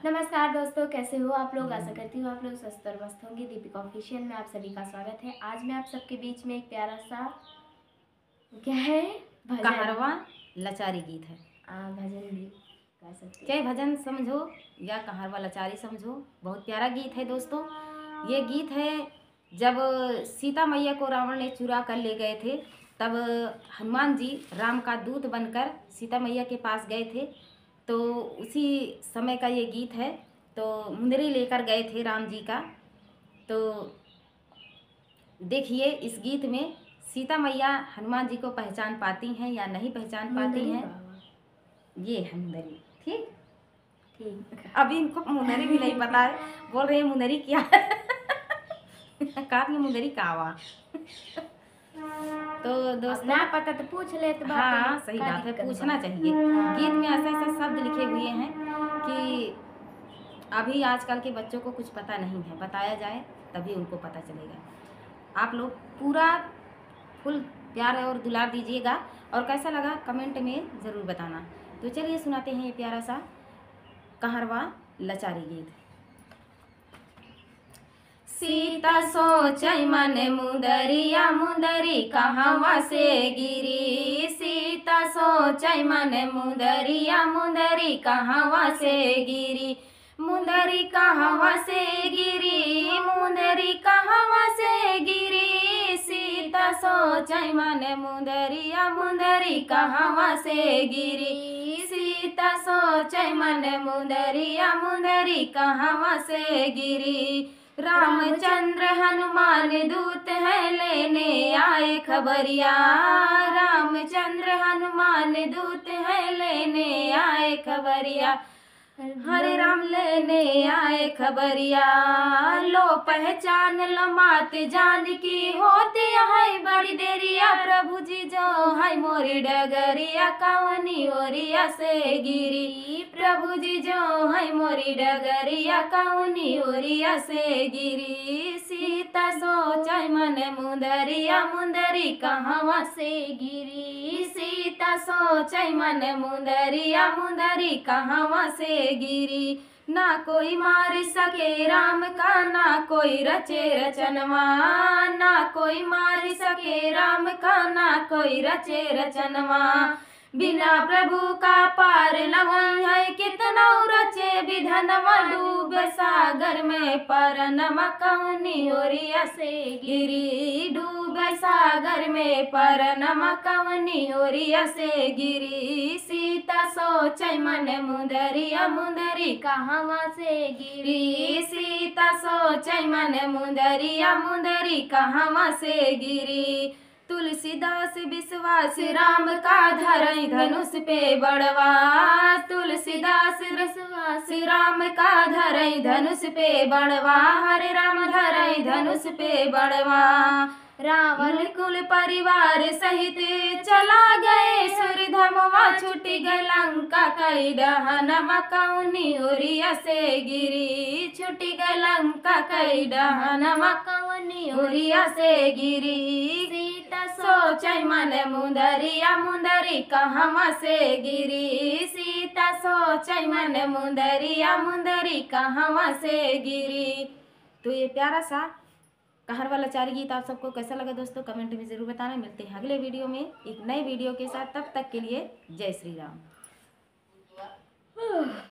नमस्कार दोस्तों, कैसे हो आप लोग। आशा करती हूँ आप लोग स्वस्थ और मस्त होंगे। दीपिका ऑफिशियल में आप सभी का स्वागत है। आज मैं आप सबके बीच में एक प्यारा सा क्या है कहरवा लाचारी गीत है। भजन भी गा सकते चाहे भजन समझो या कहरवा लाचारी समझो, बहुत प्यारा गीत है दोस्तों। ये गीत है जब सीता मैया को रावण ने चुरा कर ले गए थे, तब हनुमान जी राम का दूत बनकर सीता मैया के पास गए थे। तो उसी समय का ये गीत है। तो मुंदरी लेकर गए थे राम जी का। तो देखिए इस गीत में सीता मैया हनुमान जी को पहचान पाती हैं या नहीं पहचान पाती हैं। ये है मुंदरी। ठीक ठीक। अभी इनको मुंदरी भी नहीं पता है, बोल रहे हैं मुंदरी क्या है। कहा में मुंदरी कावा। तो दोस्तों ना पता तो पूछ ले तो हाँ सही बात है, पूछना चाहिए। गीत में ऐसे ऐसे शब्द लिखे हुए हैं कि अभी आजकल के बच्चों को कुछ पता नहीं है, बताया जाए तभी उनको पता चलेगा। आप लोग पूरा फुल प्यार और दुलार दीजिएगा और कैसा लगा कमेंट में ज़रूर बताना। तो चलिए सुनाते हैं ये प्यारा सा कहरवा लाचारी गीत। सीता सोचै मन मुंदरिया मुंदरी कहवा से गिरी। सीता सोचै मन मुंदरिया मुंदरी कहवा से गिरी। मुंदरी कहवा से गिरी, मुंदरी कहवा से गिरी। सीता सोचै मन मुंदरिया मुंदरी कहवा से गिरी। सीता सोचै मन मुंदरिया मुंदरी कहवा से गिरी। रामचंद्र हनुमान दूत है लेने आए खबरिया। रामचंद्र हनुमान दूत है लेने आए खबरिया। हरे राम लेने आए खबरिया। लो पहचान लो मात जान की होती है बड़ी देरिया। प्रभु जी जो है मोरी डगरिया कवनी ओरिया से गिरी। प्रभु जी जो है मोरी डगरिया कवनी ओरिया से गिरी। सीता सोचै मन मुंदरिया मुंदरी कहवा से गिरी। सीता सोचै मन मुंदरिया मुंदरी कहवा से गिरी। ना कोई मार सके राम का ना कोई रचे रचनवा। ना कोई मार सके राम का ना कोई रचे रचनवा। बिना प्रभु का पार लगई है कितना रचे विधनवा। डूब सागर में परनवा कवनी ओरिया से गिरी। डूब सागर में परनवा कवनी ओरिया से गिरी। सीता सोचै मन मुंदरिया मुंदरी कहवा से गिरी। सीता सोचै मन मुंदरिया मुंदरी कहवा से गिरी। तुलसीदास विश्वास राम का धरई धनुष पे बड़वा। तुलसीदास विश्वास राम का धरई धनुष पे बड़वा। हरे राम धरई धनुष पे बड़वा। रावण कुल परिवार सहित चला गए सूर्यधमवा। छुटी गए लंका कई दहनवा कवनी ओरिया से गिरी। छुटी गए लंका कई दहनवा कवनी ओरिया से गिरी। सीता सोचै मन मुंदरिया मुंदरी कहवा से गिरी। सीता सोचै मन मुंदरिया मुंदरी कहवा से गिरी। तो ये प्यारा सा कहरवा लाचारी गीत आप सबको कैसा लगा दोस्तों, कमेंट में ज़रूर बताना। मिलते हैं अगले वीडियो में एक नए वीडियो के साथ। तब तक के लिए जय श्री राम।